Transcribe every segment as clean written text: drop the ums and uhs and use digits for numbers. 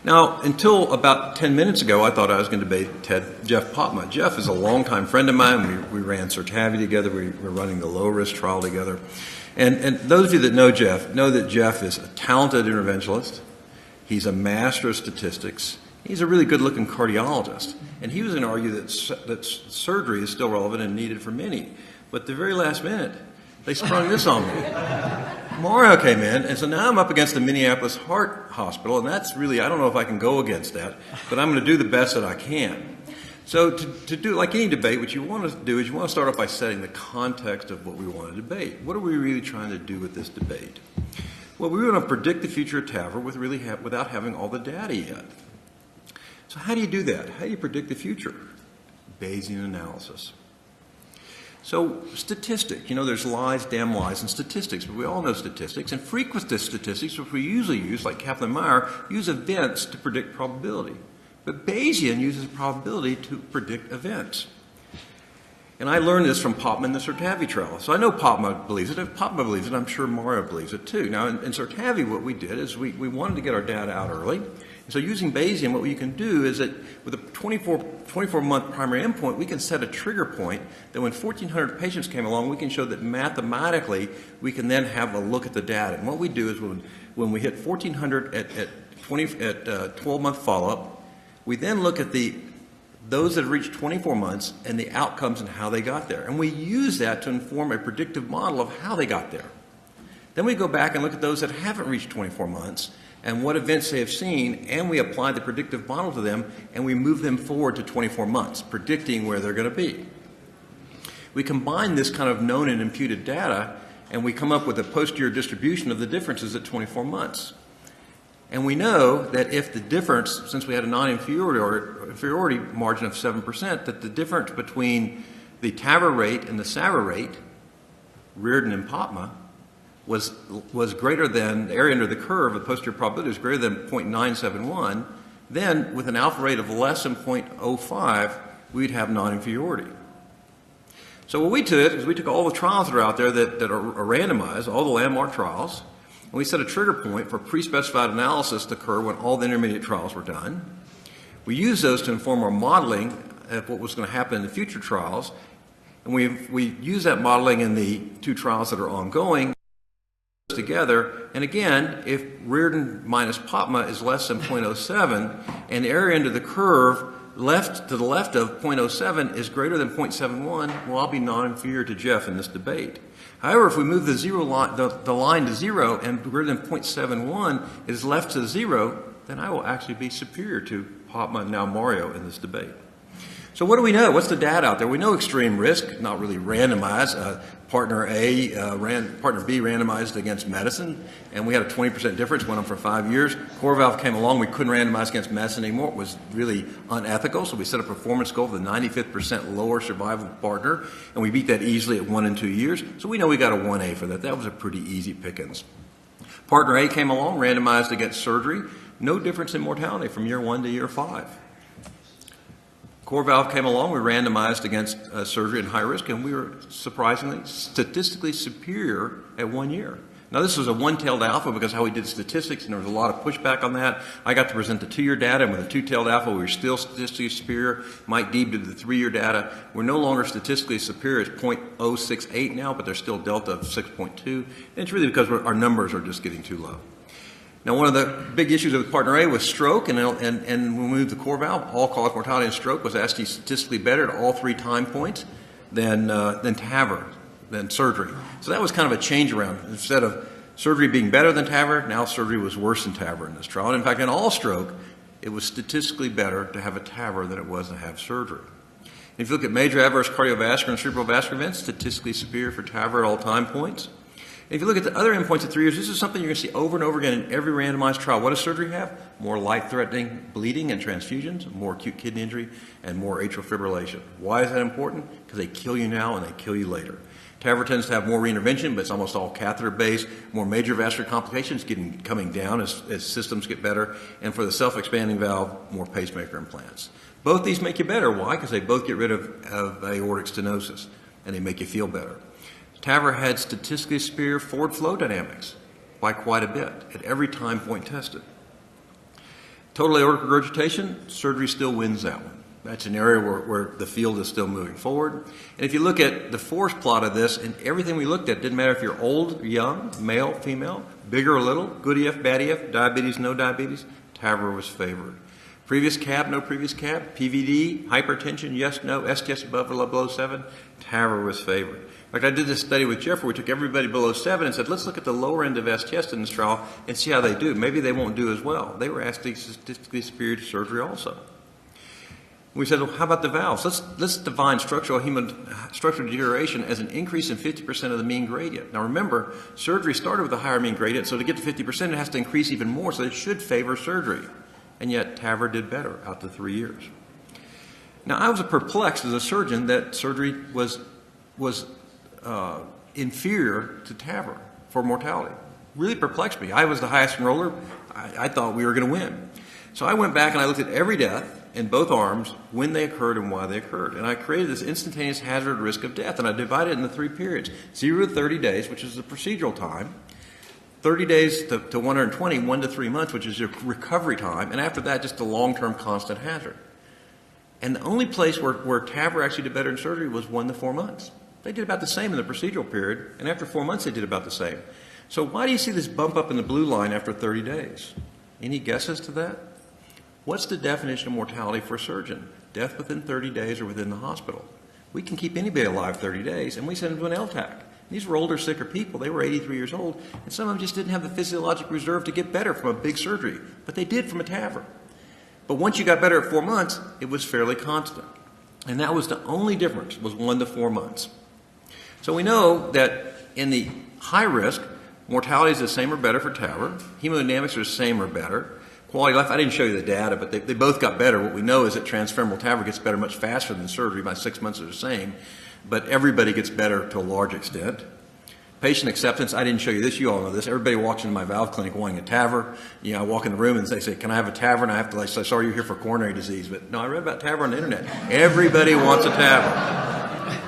Now, until about 10 minutes ago, I thought I was going to debate Jeff Popma. Jeff is a longtime friend of mine. We ran SAVR together. We were running the low-risk trial together. And those of you that know that Jeff is a talented interventionalist. He's a master of statistics. He's a really good-looking cardiologist. And he was going to argue that surgery is still relevant and needed for many. But the very last minute, they sprung this on me. Mario came in, and so now I'm up against the Minneapolis Heart Hospital, and that's really, I don't know if I can go against that, but I'm going to do the best that I can. So to do, like any debate, what you want to do is you want to start off by setting the context of what we want to debate. What are we really trying to do with this debate? Well, we want to predict the future of TAVR without having all the data yet. So how do you do that? How do you predict the future? Bayesian analysis. So statistics, there's lies, damn lies, and statistics, but we all know statistics. And frequentist statistics, which we usually use, like Kaplan-Meier, use events to predict probability. But Bayesian uses probability to predict events. And I learned this from Popma in the SAVR trial. So I know Popma believes it. If Popma believes it, I'm sure Mario believes it too. Now, in SAVR, what we did is we wanted to get our data out early. And so using Bayesian, what you can do is that with a 24-month primary endpoint, we can set a trigger point that when 1,400 patients came along, we can show that mathematically we can then have a look at the data. And what we do is when we hit 1,400 at 12-month follow-up, we then look at those that have reached 24 months and the outcomes and how they got there. And we use that to inform a predictive model of how they got there. Then we go back and look at those that haven't reached 24 months and what events they have seen, and we apply the predictive model to them, and we move them forward to 24 months, predicting where they're going to be. We combine this kind of known and imputed data, and we come up with a posterior distribution of the differences at 24 months. And we know that if the difference, since we had a non-inferiority margin of 7%, that the difference between the TAVR rate and the SAVR rate, Reardon and Popma, was greater than, the area under the curve of posterior probability was greater than 0.971, then with an alpha rate of less than 0.05, we'd have non-inferiority. So what we did is we took all the trials that are out there that are randomized, all the landmark trials, and we set a trigger point for pre-specified analysis to occur when all the intermediate trials were done. We used those to inform our modeling of what was going to happen in the future trials, and we use that modeling in the two trials that are ongoing together. And again, if Reardon minus Popma is less than 0.07 and the area under the curve to the left of 0.07 is greater than 0.71, well, I'll be non-inferior to Jeff in this debate. However, if we move the line to 0 and greater than 0.71 is left to 0, then I will actually be superior to Popma and now Mario in this debate. So what do we know? What's the data out there? We know extreme risk, not really randomized. Partner Partner B randomized against medicine, and we had a 20% difference, went on for 5 years. CoreValve came along, we couldn't randomize against medicine anymore. It was really unethical, so we set a performance goal of the 95th percent lower survival partner, and we beat that easily at 1 and 2 years. So we know we got a 1A for that. That was a pretty easy pickings. Partner A came along, randomized against surgery. No difference in mortality from year 1 to year 5. CoreValve came along, we randomized against surgery and high risk, and we were surprisingly statistically superior at 1 year. Now this was a one-tailed alpha because how we did statistics, and there was a lot of pushback on that. I got to present the 2-year data, and with a two-tailed alpha we were still statistically superior. Mike Deeb did the 3-year data. We're no longer statistically superior. It's 0.068 now, but there's still delta of 6.2. And it's really because our numbers are just getting too low. Now, one of the big issues with Partner A was stroke, and when we moved to CoreValve, all-cause mortality in stroke was actually statistically better at all 3 time points than TAVR, than surgery. So that was kind of a change around. Instead of surgery being better than TAVR, now surgery was worse than TAVR in this trial. And in fact, in all stroke, it was statistically better to have a TAVR than it was to have surgery. If you look at major adverse cardiovascular and cerebrovascular events, statistically superior for TAVR at all time points. If you look at the other endpoints at 3 years, this is something you're going to see over and over again in every randomized trial. What does surgery have? More life-threatening bleeding and transfusions, more acute kidney injury, and more atrial fibrillation. Why is that important? Because they kill you now and they kill you later. TAVR tends to have more reintervention, but it's almost all catheter-based, more major vascular complications coming down as systems get better, and for the self-expanding valve, more pacemaker implants. Both these make you better. Why? Because they both get rid of aortic stenosis, and they make you feel better. TAVR had statistically superior forward flow dynamics by quite a bit at every time point tested. Total aortic regurgitation, surgery still wins that one. That's an area where the field is still moving forward. And if you look at the force plot of this, and everything we looked at, didn't matter if you're old, young, male, female, big or little, good EF, bad EF, diabetes, no diabetes, TAVR was favored. Previous CAB, no previous CAB, PVD, hypertension, yes, no, STS above or below 7, TAVR was favored. In fact, I did this study with Jeff where we took everybody below 7 and said, let's look at the lower end of STS in this trial and see how they do. Maybe they won't do as well. They were actually statistically superior to surgery also. We said, well, how about the valves? Let's define structural deterioration as an increase in 50% of the mean gradient. Now remember, surgery started with a higher mean gradient, so to get to 50%, it has to increase even more, so it should favor surgery. And yet TAVR did better out to 3 years. Now I was perplexed as a surgeon that surgery was inferior to TAVR for mortality. Really perplexed me. I was the highest enroller. I thought we were going to win. So I went back and I looked at every death in both arms, when they occurred and why they occurred. And I created this instantaneous hazard risk of death, and I divided it into 3 periods. 0 to 30 days, which is the procedural time, 30 days to 120, 1 to 3 months, which is your recovery time, and after that, just a long-term constant hazard. And the only place where TAVR actually did better in surgery was 1 to 4 months. They did about the same in the procedural period, and after 4 months, they did about the same. So why do you see this bump up in the blue line after 30 days? Any guesses to that? What's the definition of mortality for a surgeon? Death within 30 days or within the hospital. We can keep anybody alive 30 days, and we send them to an LTAC. These were older, sicker people. They were 83 years old, and some of them just didn't have the physiologic reserve to get better from a big surgery, but they did from a TAVR. But once you got better at 4 months, it was fairly constant. And that was the only difference, was 1 to 4 months. So we know that in the high risk, mortality is the same or better for TAVR. Hemodynamics are the same or better. Quality of life, I didn't show you the data, but they both got better. What we know is that transfemoral TAVR gets better much faster than surgery. By 6 months, they're the same. But everybody gets better to a large extent. Patient acceptance, I didn't show you this. You all know this. Everybody walks into my valve clinic wanting a TAVR. You know, I walk in the room and they say, can I have a TAVR? And I have to say, sorry, you're here for coronary disease. But no, I read about TAVR on the internet. Everybody wants a TAVR.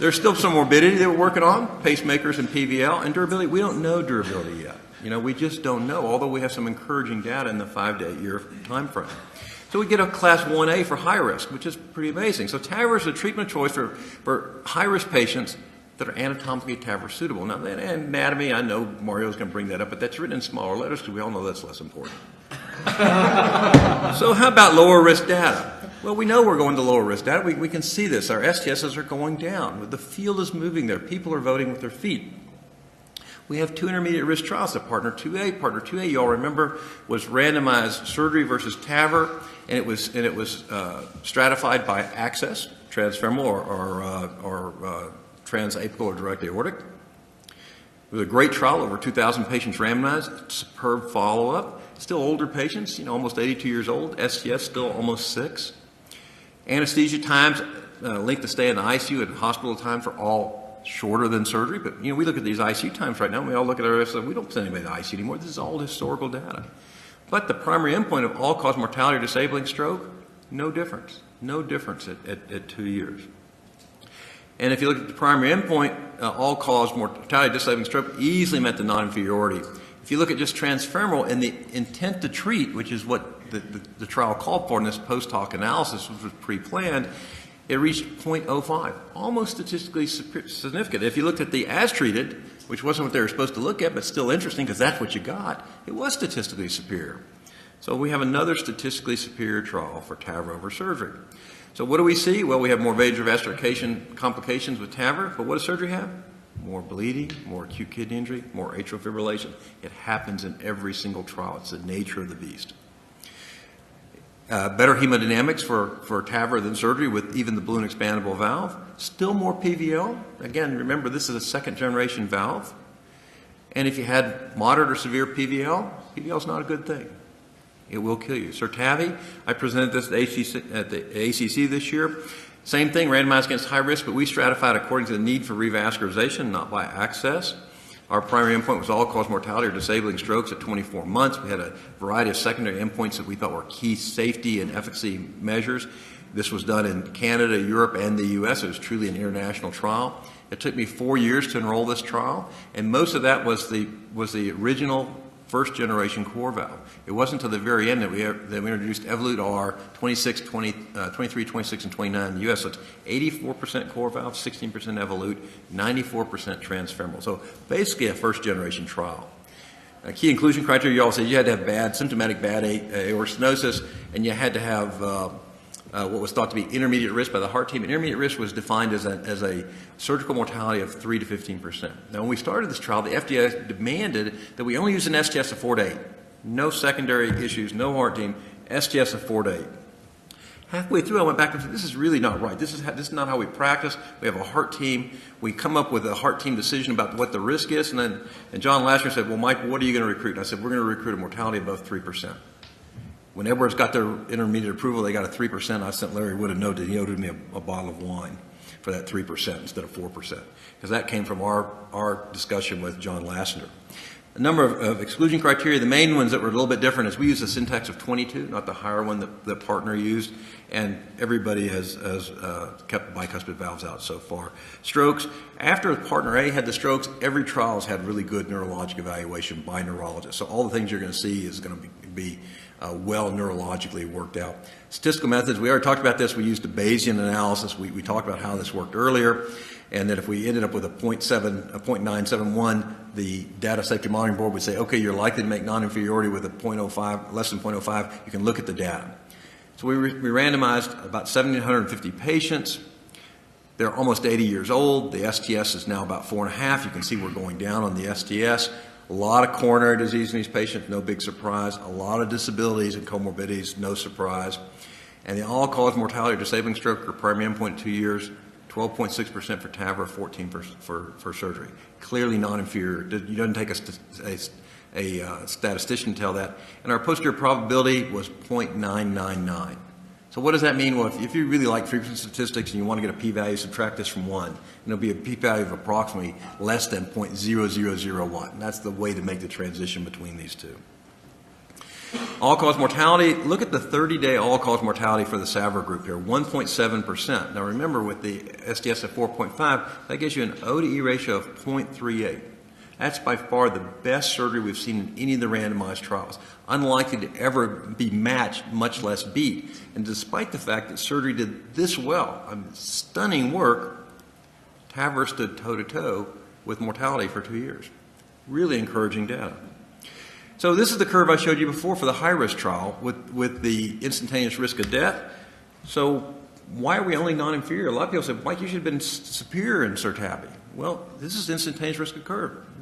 There's still some morbidity that we're working on, pacemakers and PVL, and durability. We don't know durability yet. You know, we just don't know, although we have some encouraging data in the 5 to 8 year time frame. So we get a class 1A for high risk, which is pretty amazing. So TAVR is a treatment choice for high risk patients that are anatomically TAVR suitable. Now, the anatomy, I know Mario's going to bring that up, but that's written in smaller letters because we all know that's less important. So how about lower risk data? Well, we know we're going to lower risk data. We can see this. Our STSs are going down. The field is moving there. People are voting with their feet. We have 2 intermediate risk trials, the Partner 2A. Partner 2A, you all remember, was randomized surgery versus TAVR, and it was stratified by access, transfemoral or transapical or direct aortic. It was a great trial, over 2,000 patients randomized, superb follow-up. Still older patients, you know, almost 82 years old. STS still almost 6. Anesthesia times, length of stay in the ICU and hospital time for all shorter than surgery, but you know, we look at these ICU times right now, and we all look at our and we don't send anybody to the ICU anymore. This is all historical data. But the primary endpoint of all-cause mortality or disabling stroke, no difference. No difference at 2 years. And if you look at the primary endpoint, all-cause mortality or disabling stroke easily met the non-inferiority. If you look at just transfemoral and the intent to treat, which is what the trial called for in this post-hoc analysis, which was pre-planned, it reached 0.05, almost statistically significant. If you looked at the as treated, which wasn't what they were supposed to look at, but still interesting because that's what you got, it was statistically superior. So we have another statistically superior trial for TAVR over surgery. So what do we see? Well, we have more major vascular complications with TAVR, but what does surgery have? More bleeding, more acute kidney injury, more atrial fibrillation. It happens in every single trial. It's the nature of the beast. Better hemodynamics for TAVR than surgery with even the balloon expandable valve. Still more PVL. Again, remember, this is a second-generation valve. And if you had moderate or severe PVL, PVL is not a good thing. It will kill you. Certavi, I presented this at the ACC this year. Same thing, randomized against high risk, but we stratified according to the need for revascularization, not by access. Our primary endpoint was all-cause mortality or disabling strokes at 24 months. We had a variety of secondary endpoints that we thought were key safety and efficacy measures. This was done in Canada, Europe, and the U.S. It was truly an international trial. It took me 4 years to enroll this trial, and most of that was the original first-generation core valve. It wasn't until the very end that we introduced Evolut R 26, 23, 26, and 29 in the U.S. So it's 84% core valve, 16% Evolut, 94% transfemoral. So basically a first-generation trial. Key inclusion criteria, you all said you had to have symptomatic bad aortic stenosis, and you had to have what was thought to be intermediate risk by the heart team. Intermediate risk was defined as a surgical mortality of 3 to 15%. Now, when we started this trial, the FDA demanded that we only use an STS of 4 to 8. No secondary issues, no heart team, STS of 4 to 8. Halfway through, I went back and said, this is really not right. This is not how we practice. We have a heart team. We come up with a heart team decision about what the risk is. And John Lassner said, well, Mike, what are you going to recruit? And I said, we're going to recruit a mortality above 3%. When Edwards got their intermediate approval, they got a 3%. I sent Larry Wood a note that he owed me a bottle of wine for that 3% instead of 4%, because that came from our discussion with John Lassner. A number of exclusion criteria. The main ones that were a little bit different is we used a syntax of 22, not the higher one that partner used, and everybody has kept bicuspid valves out so far. Strokes. After partner A had the strokes, every trial has had really good neurologic evaluation by neurologists. So all the things you're going to see is going to be well neurologically worked out. Statistical methods, we already talked about this. We used a Bayesian analysis. We talked about how this worked earlier, and that if we ended up with a 0.971, the Data Safety Monitoring Board would say, okay, you're likely to make non-inferiority with a 0.05, less than 0.05. You can look at the data. So we randomized about 1,750 patients. They're almost 80 years old. The STS is now about 4.5. You can see we're going down on the STS. A lot of coronary disease in these patients, no big surprise. A lot of disabilities and comorbidities, no surprise. And the all-cause mortality or disabling stroke or primary endpoint 2 years, 12.6% for TAVR, 14% for surgery. Clearly non-inferior. You don't take a statistician to tell that. And our posterior probability was 0.999. So what does that mean? Well, if you really like frequency statistics and you want to get a p-value, subtract this from 1. And it'll be a p-value of approximately less than 0.0001. That's the way to make the transition between these two. All-cause mortality, look at the 30-day all-cause mortality for the SAVR group here, 1.7%. Now remember, with the STS of 4.5, that gives you an O to E ratio of 0.38. That's by far the best surgery we've seen in any of the randomized trials. Unlikely to ever be matched, much less beat. And despite the fact that surgery did this well, stunning work, TAVR stood toe-to-toe with mortality for 2 years. Really encouraging data. So this is the curve I showed you before for the high-risk trial with the instantaneous risk of death. So why are we only non-inferior? A lot of people say, Mike, you should have been superior in Suitability. Well, this is instantaneous risk of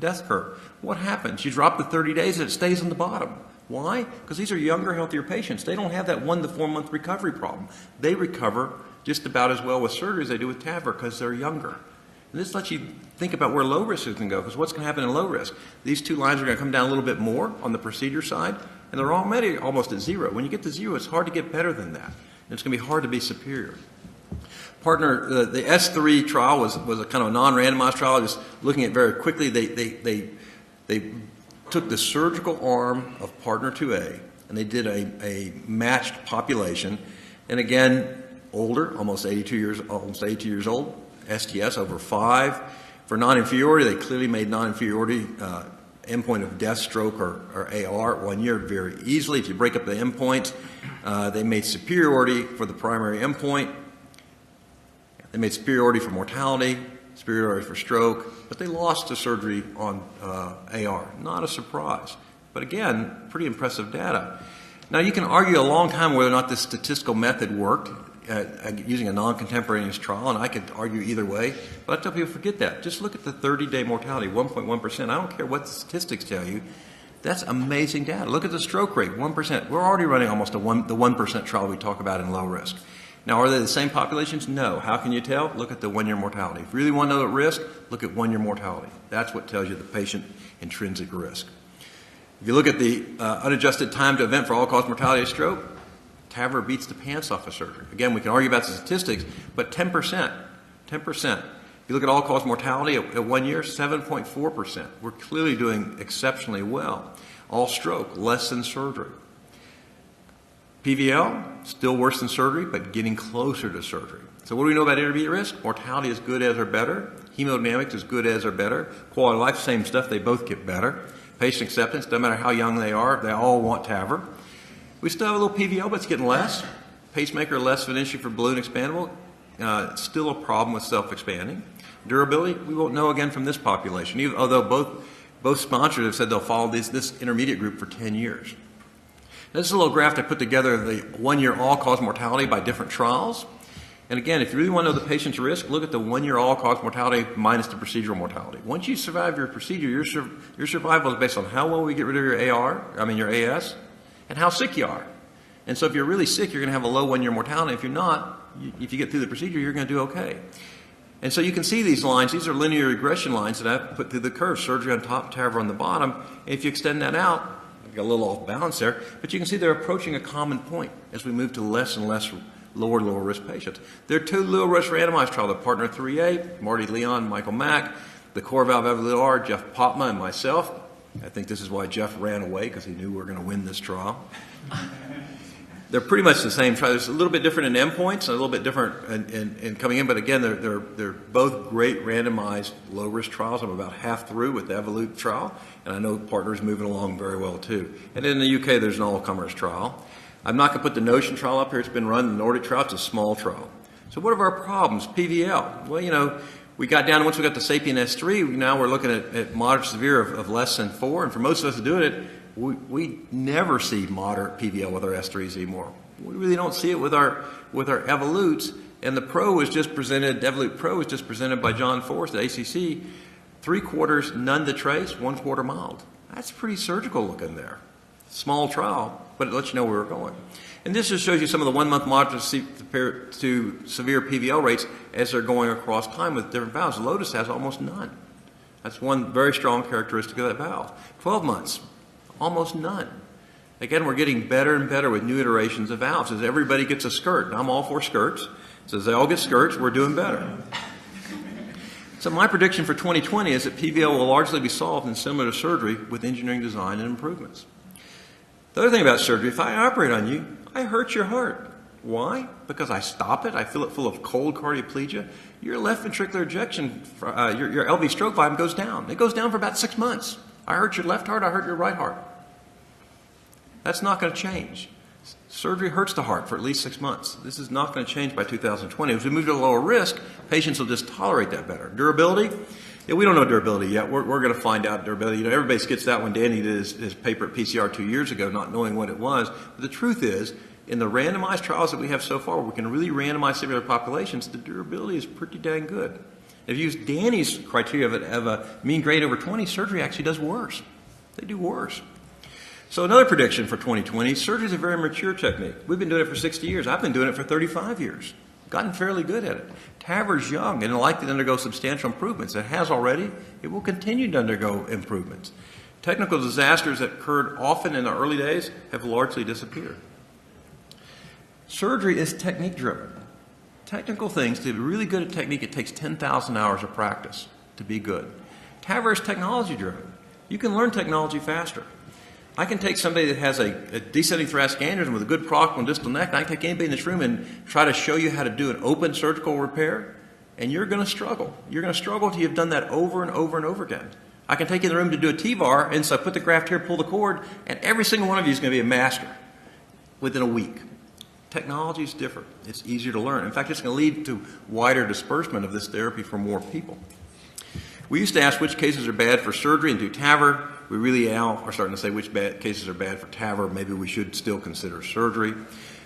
death curve. What happens? You drop the 30 days and it stays on the bottom. Why? Because these are younger, healthier patients. They don't have that 1 to 4 month recovery problem. They recover just about as well with surgery as they do with TAVR because they're younger. And this lets you think about where low risk is going to go, because what's going to happen in low risk? These two lines are going to come down a little bit more on the procedure side, and they're already almost at 0. When you get to 0, it's hard to get better than that. And it's going to be hard to be superior. Partner, the S3 trial was a kind of a non-randomized trial. Just looking at it very quickly, they took the surgical arm of Partner 2A, and they did a matched population. And again, older, almost 82 years old, STS over 5. For non-inferiority, they clearly made non-inferiority endpoint of death, stroke, or AR at 1 year very easily. If you break up the endpoints, they made superiority for the primary endpoint. They made superiority for mortality, superiority for stroke, but they lost to surgery on AR. Not a surprise. But again, pretty impressive data. Now, you can argue a long time whether or not this statistical method worked using a non-contemporaneous trial, and I could argue either way, but I tell people, forget that. Just look at the 30-day mortality, 1.1%. I don't care what the statistics tell you. That's amazing data. Look at the stroke rate, 1%. We're already running almost the 1% trial we talk about in low risk. Now, are they the same populations? No. How can you tell? Look at the 1 year mortality. If you really want to know the risk, look at 1 year mortality. That's what tells you the patient intrinsic risk. If you look at the unadjusted time to event for all-cause mortality of stroke, TAVR beats the pants off of surgery. Again, we can argue about the statistics, but 10%. If you look at all-cause mortality at 1 year, 7.4%. We're clearly doing exceptionally well. All stroke, less than surgery. PVL, still worse than surgery, but getting closer to surgery. So what do we know about intermediate risk? Mortality is good as or better. Hemodynamics is good as or better. Quality of life, same stuff. They both get better. Patient acceptance, no matter how young they are, they all want TAVR. We still have a little PVL, but it's getting less. Pacemaker, less of an issue for balloon expandable. It's still a problem with self-expanding. Durability, we won't know again from this population, although both sponsors have said they'll follow this intermediate group for 10 years. Now, this is a little graph I put together of the 1-year all-cause mortality by different trials. And again, if you really want to know the patient's risk, look at the 1-year all-cause mortality minus the procedural mortality. Once you survive your procedure, your survival is based on how well we get rid of your AS, and how sick you are. And so if you're really sick, you're going to have a low 1-year mortality. If you're not, if you get through the procedure, you're going to do okay. And so you can see these lines. These are linear regression lines that I've put through the curve, surgery on top, TAVR on the bottom. And if you extend that out, I've got a little off balance there, but you can see they're approaching a common point as we move to less and less lower risk patients. There are 2 low-risk randomized trials, the Partner 3A, Marty Leon, Michael Mack, the core valve evaluator, Jeff Popma, and myself. I think this is why Jeff ran away, because he knew we were going to win this trial. They're pretty much the same trial. There's a little bit different in endpoints, and a little bit different in coming in, but again, they're both great randomized low-risk trials. I'm about half through with the Evolute trial, and I know Partner's moving along very well too. And in the UK, there's an all-comers trial. I'm not going to put the Notion trial up here. It's been run. The Nordic trial, it's a small trial. So what are our problems? PVL. Well, we got down, once we got the SAPIEN S3, now we're looking at moderate severe of less than 4, and for most of us doing it, we never see moderate PVL with our S3s anymore. We really don't see it with our Evolutes, and the Pro was just presented, Evolute Pro was just presented by John Forrest at ACC, 3/4 none to trace, 1/4 mild. That's pretty surgical looking there. Small trial, but it lets you know where we're going. And this just shows you some of the 1-month moderate to severe PVL rates as they're going across time with different valves. Lotus has almost none. That's one very strong characteristic of that valve. 12 months, almost none. Again, we're getting better and better with new iterations of valves. As everybody gets a skirt, and I'm all for skirts, so as they all get skirts, we're doing better. So my prediction for 2020 is that PVL will largely be solved in similar to surgery with engineering design and improvements. The other thing about surgery, if I operate on you, I hurt your heart. Why? Because I stop it, I fill it full of cold cardioplegia. Your left ventricular ejection, your LV stroke volume goes down. It goes down for about 6 months. I hurt your left heart, I hurt your right heart. That's not going to change. Surgery hurts the heart for at least 6 months. This is not going to change by 2020. As we move to lower risk, patients will just tolerate that better. Durability? Yeah, we don't know durability yet. We're going to find out durability. Everybody skips that when Danny did his paper at PCR 2 years ago, not knowing what it was. But the truth is, in the randomized trials that we have so far, we can really randomize similar populations. The durability is pretty dang good. If you use Danny's criteria of a mean grade over 20, surgery actually does worse. They do worse. So another prediction for 2020, surgery is a very mature technique. We've been doing it for 60 years. I've been doing it for 35 years. Gotten fairly good at it. TAVR is young and likely to undergo substantial improvements. It has already. It will continue to undergo improvements. Technical disasters that occurred often in the early days have largely disappeared. Surgery is technique-driven. Technical things, to be really good at technique, it takes 10,000 hours of practice to be good. TAVR is technology-driven. You can learn technology faster. I can take somebody that has a descending thoracic aneurysm with a good proximal and distal neck, and I can take anybody in this room and try to show you how to do an open surgical repair, and you're going to struggle. You're going to struggle until you've done that over and over and over again. I can take you in the room to do a TAVR, and so I put the graft here, pull the cord, and every single one of you is going to be a master within a week. Technology is different. It's easier to learn. In fact, it's going to lead to wider disbursement of this therapy for more people. We used to ask which cases are bad for surgery and do TAVR. We really now are starting to say which cases are bad for TAVR. Maybe we should still consider surgery.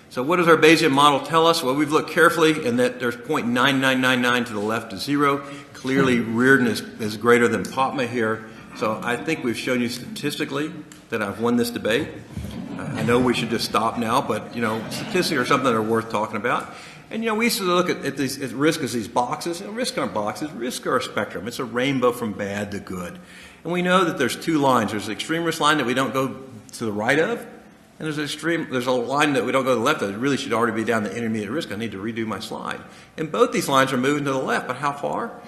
So what does our Bayesian model tell us? Well, we've looked carefully, and that there's 0.9999 to the left is 0. Clearly, Reardon is greater than POTMA here. So I think we've shown you statistically that I've won this debate. I know we should just stop now, but, statistics are something that are worth talking about. And, we used to look at risk as these boxes. Risk aren't boxes. Risk are a spectrum. It's a rainbow from bad to good. And we know that there's 2 lines. There's the extreme risk line that we don't go to the right of, and there's a line that we don't go to the left of. It really should already be down the intermediate risk. I need to redo my slide. And both these lines are moving to the left, but how far?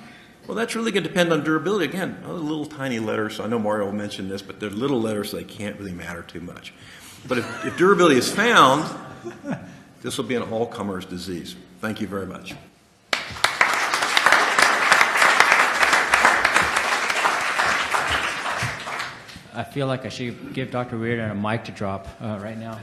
Well, that's really going to depend on durability. Again, little tiny letters. I know Mario will mention this, but they're little letters, so they can't really matter too much. But if durability is found, this will be an all-comers disease. Thank you very much. I feel like I should give Dr. Reardon a mic to drop right now.